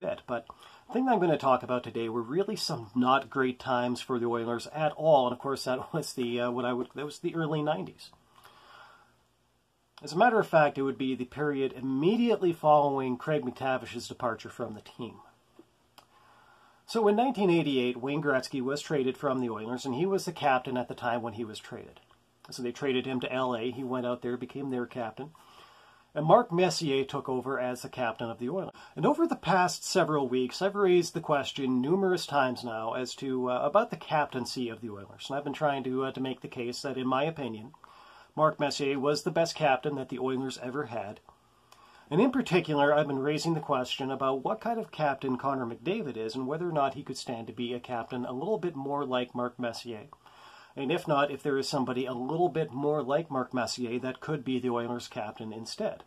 bit. But the thing that I'm going to talk about today were really some not great times for the Oilers at all, and of course that was the early '90s. As a matter of fact, it would be the period immediately following Craig McTavish's departure from the team. So in 1988, Wayne Gretzky was traded from the Oilers, and he was the captain at the time when he was traded. So they traded him to LA. He went out there, became their captain. And Mark Messier took over as the captain of the Oilers. And over the past several weeks, I've raised the question numerous times now as to about the captaincy of the Oilers. And I've been trying to make the case that, in my opinion, Mark Messier was the best captain that the Oilers ever had. And in particular, I've been raising the question about what kind of captain Connor McDavid is and whether or not he could stand to be a captain a little bit more like Mark Messier. And if not, if there is somebody a little bit more like Mark Messier that could be the Oilers captain instead.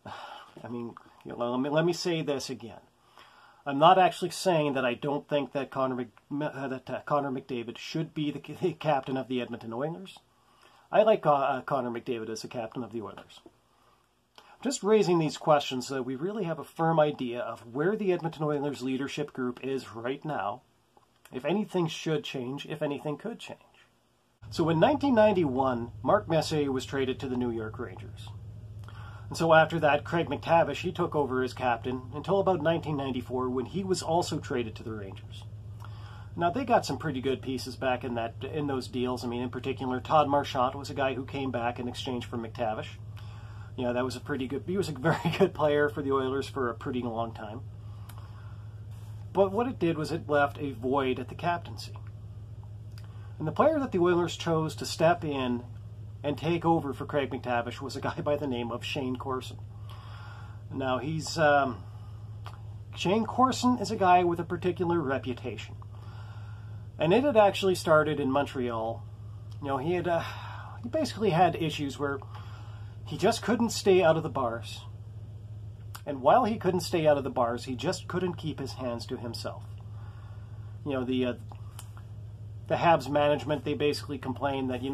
I mean, let me say this again. I'm not actually saying that I don't think that Connor McDavid should be the captain of the Edmonton Oilers. I like Connor McDavid as the captain of the Oilers. I'm just raising these questions so that we really have a firm idea of where the Edmonton Oilers leadership group is right now, if anything should change, if anything could change. So in 1991, Mark Messier was traded to the New York Rangers. And so after that, Craig McTavish, he took over as captain until about 1994 when he was also traded to the Rangers. Now, they got some pretty good pieces back in those deals. I mean, in particular, Todd Marchant was a guy who came back in exchange for McTavish. You know, that was he was a very good player for the Oilers for a pretty long time. But what it did was it left a void at the captaincy. And the player that the Oilers chose to step in and take over for Craig McTavish was a guy by the name of Shayne Corson. Now, Shayne Corson is a guy with a particular reputation. And it had actually started in Montreal. You know, he basically had issues where he just couldn't stay out of the bars. And while he couldn't stay out of the bars, he just couldn't keep his hands to himself. You know, the Habs management, they basically complained that, he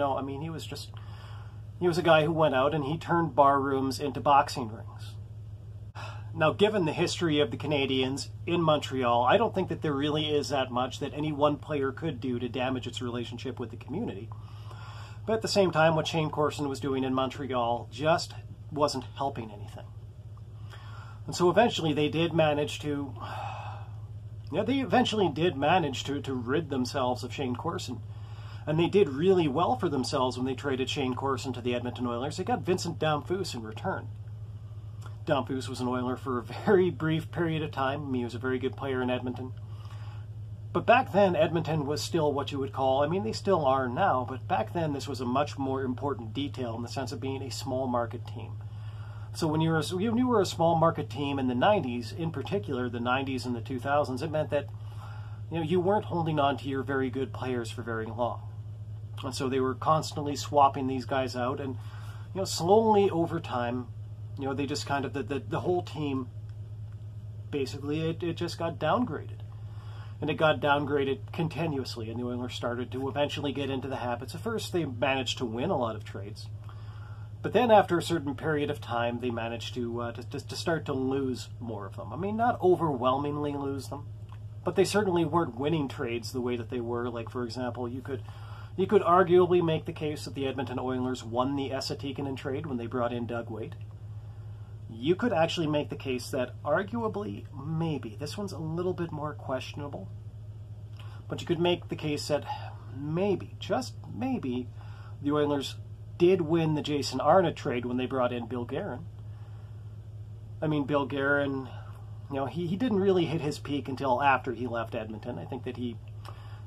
was a guy who went out and he turned bar rooms into boxing rings. Now, given the history of the Canadiens in Montreal, I don't think that there really is that much that any one player could do to damage its relationship with the community. But at the same time, what Shayne Corson was doing in Montreal just wasn't helping anything. And so eventually they did manage to rid themselves of Shayne Corson. And they did really well for themselves when they traded Shayne Corson to the Edmonton Oilers. They got Vincent Damphousse in return. Damphousse was an Oiler for a very brief period of time. He was a very good player in Edmonton. But back then, Edmonton was still what you would call, they still are now, but back then this was a much more important detail in the sense of being a small market team. So when you were a small market team in the 90s, in particular the 90s and the 2000s, it meant that you weren't holding on to your very good players for very long. And so they were constantly swapping these guys out, and slowly over time, they just kind of, the whole team, basically, it just got downgraded. And it got downgraded continuously, and the Oilers started to eventually get into the habits. At first, they managed to win a lot of trades. But then after a certain period of time, they managed to start to lose more of them. Not overwhelmingly lose them, but they certainly weren't winning trades the way that they were. Like, for example, you could arguably make the case that the Edmonton Oilers won the Esa Tikkanen trade when they brought in Doug Weight. You could actually make the case that arguably, maybe, this one's a little bit more questionable, but you could make the case that maybe, just maybe, the Oilers did win the Jason Arnott trade when they brought in Bill Guerin. Bill Guerin, he didn't really hit his peak until after he left Edmonton. I think that he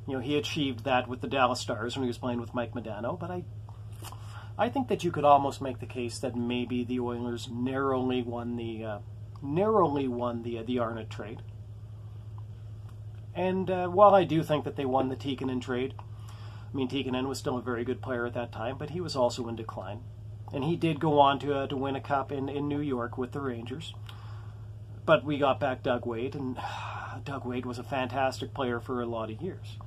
achieved that with the Dallas Stars when he was playing with Mike Modano, but I think that you could almost make the case that maybe the Oilers narrowly won the Arnott trade. And while I do think that they won the Tikkanen trade, Tikkanen was still a very good player at that time, but he was also in decline. And he did go on to win a cup in New York with the Rangers. But we got back Doug Weight, and Doug Weight was a fantastic player for a lot of years.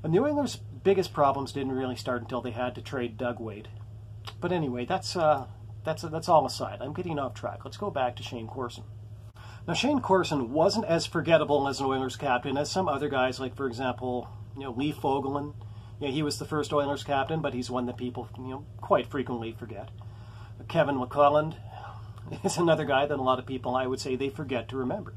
And the Oilers' biggest problems didn't really start until they had to trade Doug Weight. But anyway, that's all aside. I'm getting off track. Let's go back to Shayne Corson. Now, Shayne Corson wasn't as forgettable as an Oilers captain as some other guys, like, for example, Lee Fogelin. He was the first Oilers captain, but he's one that people, quite frequently forget. Kevin McClelland is another guy that a lot of people, I would say, they forget to remember.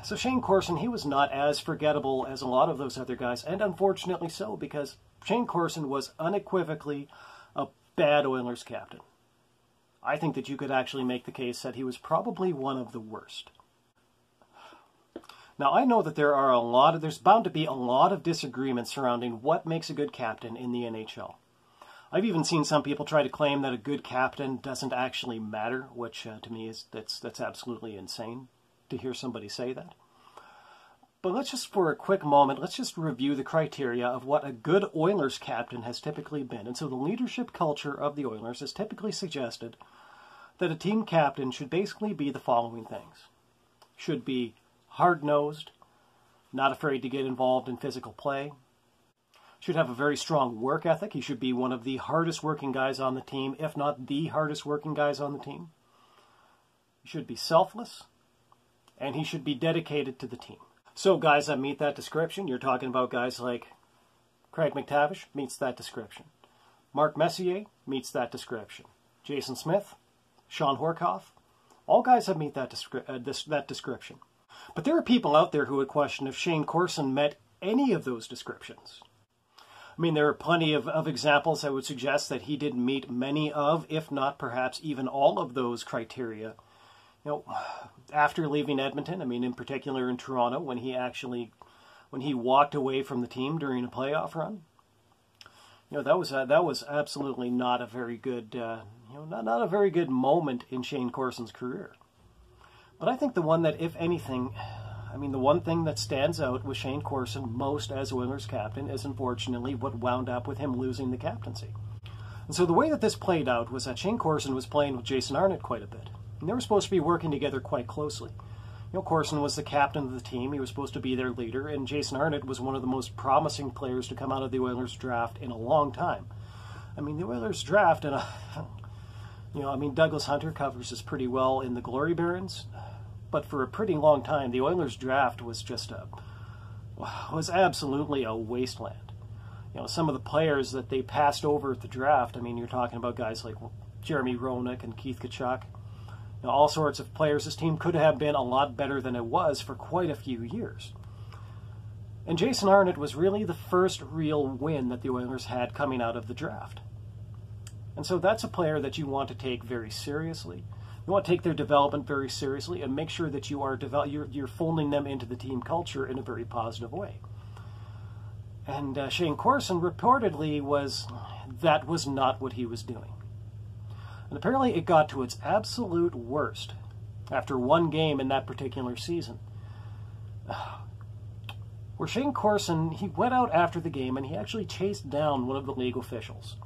So Shayne Corson, he was not as forgettable as a lot of those other guys, and unfortunately so, because Shayne Corson was unequivocally a bad Oilers captain. I think that you could actually make the case that he was probably one of the worst. Now, I know that there's bound to be a lot of disagreement surrounding what makes a good captain in the NHL. I've even seen some people try to claim that a good captain doesn't actually matter, which to me that's absolutely insane to hear somebody say that. But let's just, for a quick moment, let's just review the criteria of what a good Oilers captain has typically been. And so the leadership culture of the Oilers has typically suggested that a team captain should basically be the following things. Should be hard-nosed, not afraid to get involved in physical play. Should have a very strong work ethic. He should be one of the hardest working guys on the team, if not the hardest working guys on the team. He should be selfless, and he should be dedicated to the team. So guys that meet that description, you're talking about guys like Craig McTavish meets that description. Mark Messier meets that description. Jason Smith, Sean Horkoff, all guys that meet that description. But there are people out there who would question if Shayne Corson met any of those descriptions. I mean, there are plenty of examples that would suggest that he didn't meet many of, if not perhaps even all of those criteria. After leaving Edmonton, I mean, in particular in Toronto, when he walked away from the team during a playoff run, that was absolutely not a very good, not a very good moment in Shayne Corson's career. But I think the one that, if anything, the one thing that stands out with Shayne Corson most as Oilers captain is unfortunately what wound up with him losing the captaincy. And so the way that this played out was that Shayne Corson was playing with Jason Arnott quite a bit. And they were supposed to be working together quite closely. Corson was the captain of the team. He was supposed to be their leader, and Jason Arnott was one of the most promising players to come out of the Oilers draft in a long time. I mean, the Oilers draft, and Douglas Hunter covers this pretty well in the Glory Barons, but for a pretty long time, the Oilers draft was just was absolutely a wasteland. Some of the players that they passed over at the draft, you're talking about guys like Jeremy Roenick and Keith Tkachuk. All sorts of players. This team could have been a lot better than it was for quite a few years. And Jason Arnott was really the first real win that the Oilers had coming out of the draft. And so that's a player that you want to take very seriously. You want to take their development very seriously and make sure that you're folding them into the team culture in a very positive way. And Shayne Corson reportedly was not what he was doing. And apparently it got to its absolute worst after one game in that particular season, where Shayne Corson, he went out after the game and he actually chased down one of the league officials.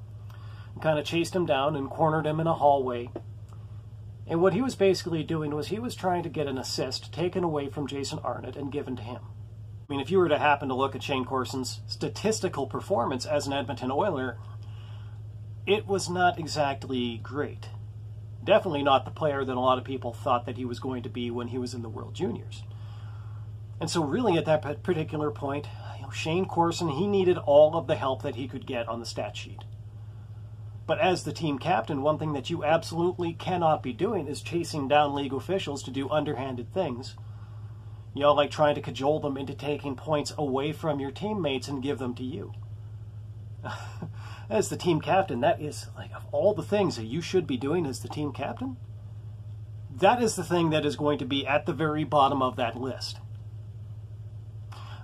And kind of chased him down and cornered him in a hallway. And what he was basically doing was he was trying to get an assist taken away from Jason Arnott and given to him. If you were to happen to look at Shayne Corson's statistical performance as an Edmonton Oiler, it was not exactly great. Definitely not the player that a lot of people thought that he was going to be when he was in the World Juniors. And so really at that particular point, Shayne Corson, he needed all of the help that he could get on the stat sheet. But as the team captain, one thing that you absolutely cannot be doing is chasing down league officials to do underhanded things. Like trying to cajole them into taking points away from your teammates and give them to you. As the team captain, that is, of all the things that you should be doing as the team captain, that is the thing that is going to be at the very bottom of that list.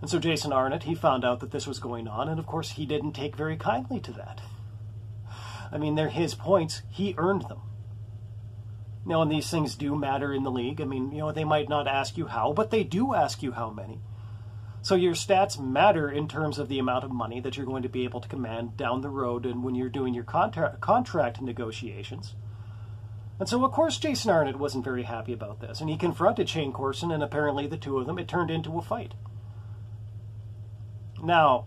And so Jason Arnott, he found out that this was going on, and of course he didn't take very kindly to that. They're his points, he earned them. Now, and these things do matter in the league. They might not ask you how, but they do ask you how many. So your stats matter in terms of the amount of money that you're going to be able to command down the road and when you're doing your contract negotiations. And so, of course, Jason Arnott wasn't very happy about this, and he confronted Shayne Corson, and apparently the two of them, it turned into a fight. Now,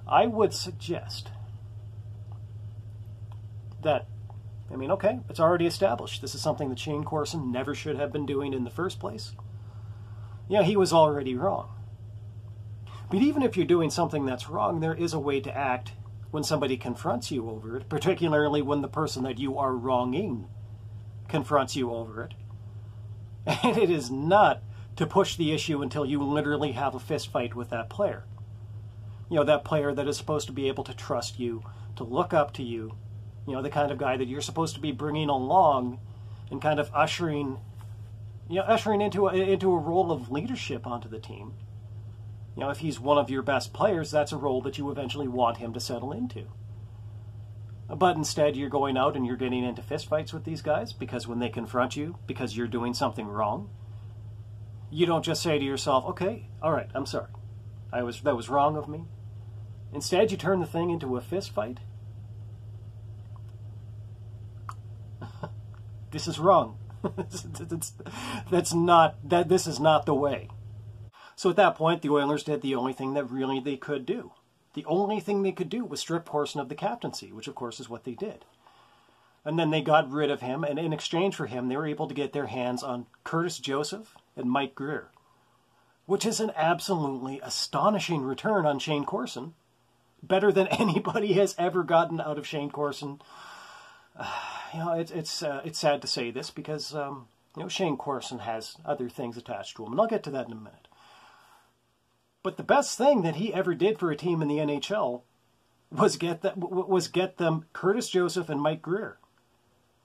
I would suggest that I mean, okay, it's already established. This is something that Shayne Corson never should have been doing in the first place. Yeah, he was already wrong. But even if you're doing something that's wrong, there is a way to act when somebody confronts you over it, particularly when the person that you are wronging confronts you over it. And it is not to push the issue until you literally have a fist fight with that player. You know, that player that is supposed to be able to trust you, to look up to you, you know, the kind of guy that you're supposed to be bringing along and kind of ushering into a role of leadership onto the team. You know, if he's one of your best players, that's a role that you eventually want him to settle into. But instead, you're going out and you're getting into fistfights with these guys because when they confront you, because you're doing something wrong, you don't just say to yourself, okay, all right, I'm sorry. That was wrong of me. Instead, you turn the thing into a fistfight. This is wrong. This is not the way. So at that point, the Oilers did the only thing that really they could do. The only thing they could do was strip Corson of the captaincy, which of course is what they did. And then they got rid of him, and in exchange for him, they were able to get their hands on Curtis Joseph and Mike Greer, which is an absolutely astonishing return on Shayne Corson. Better than anybody has ever gotten out of Shayne Corson. You know, it's sad to say this because, you know, Shayne Corson has other things attached to him, and I'll get to that in a minute. But the best thing that he ever did for a team in the NHL was get them Curtis Joseph and Mike Greer.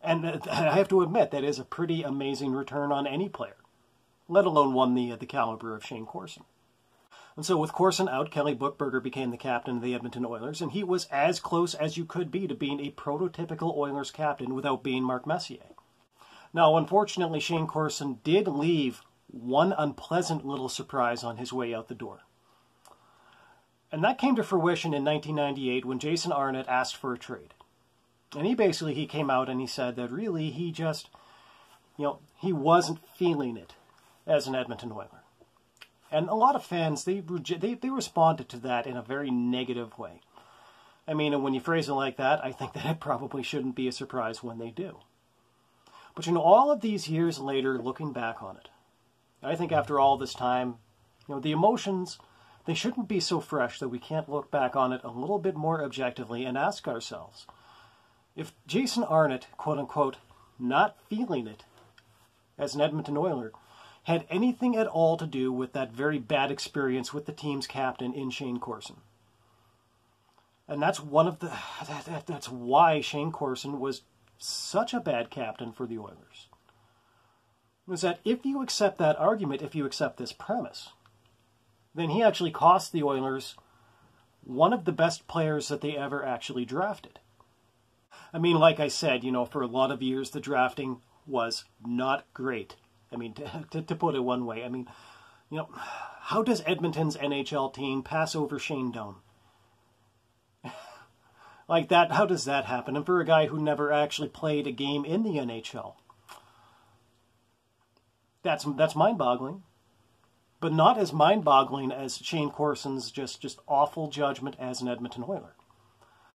And I have to admit, that is a pretty amazing return on any player, let alone one the caliber of Shayne Corson. And so with Corson out, Kelly Buchberger became the captain of the Edmonton Oilers, and he was as close as you could be to being a prototypical Oilers captain without being Mark Messier. Now, unfortunately, Shayne Corson did leave one unpleasant little surprise on his way out the door. And that came to fruition in 1998 when Jason Arnott asked for a trade. And he came out and he said that really he just, you know, he wasn't feeling it as an Edmonton Oiler. And a lot of fans, they responded to that in a very negative way. I mean, and when you phrase it like that, I think that it probably shouldn't be a surprise when they do. But you know, all of these years later, looking back on it, I think after all this time, you know, the emotions, they shouldn't be so fresh that we can't look back on it a little bit more objectively and ask ourselves, if Jason Arnott, quote-unquote, not feeling it as an Edmonton Oiler, had anything at all to do with that very bad experience with the team's captain in Shayne Corson. And that's that's why Shayne Corson was such a bad captain for the Oilers. Was that if you accept that argument, if you accept this premise, then he actually cost the Oilers one of the best players that they ever actually drafted. I mean, like I said, you know, for a lot of years, the drafting was not great. I mean, to put it one way, I mean, you know, how does Edmonton's NHL team pass over Shane Doan? Like that, how does that happen? And for a guy who never actually played a game in the NHL, that's mind-boggling. But not as mind-boggling as Shayne Corson's just awful judgment as an Edmonton Oiler.